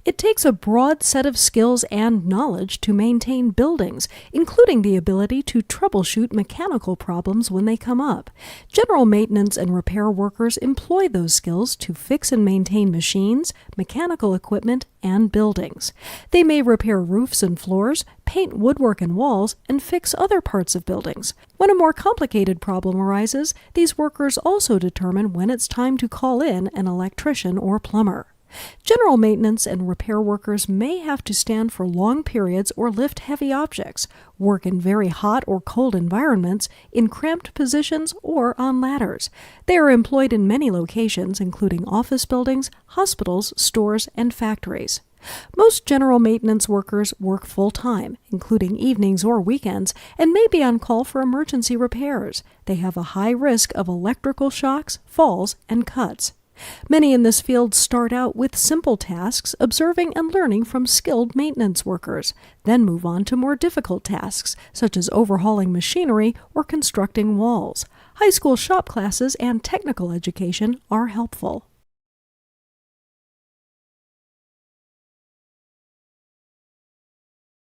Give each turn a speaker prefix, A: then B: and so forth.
A: It takes a broad set of skills and knowledge to maintain buildings, including the ability to troubleshoot mechanical problems when they come up. General maintenance and repair workers employ those skills to fix and maintain machines, mechanical equipment, and buildings. They may repair roofs and floors, paint woodwork and walls, and fix other parts of buildings. When a more complicated problem arises, these workers also determine when it's time to call in an electrician or plumber. General maintenance and repair workers may have to stand for long periods or lift heavy objects, work in very hot or cold environments, in cramped positions, or on ladders. They are employed in many locations, including office buildings, hospitals, stores, and factories. Most general maintenance workers work full-time, including evenings or weekends, and may be on call for emergency repairs. They have a high risk of electrical shocks, falls, and cuts. Many in this field start out with simple tasks, observing and learning from skilled maintenance workers, then move on to more difficult tasks, such as overhauling machinery or constructing walls. High school shop classes and technical education are helpful.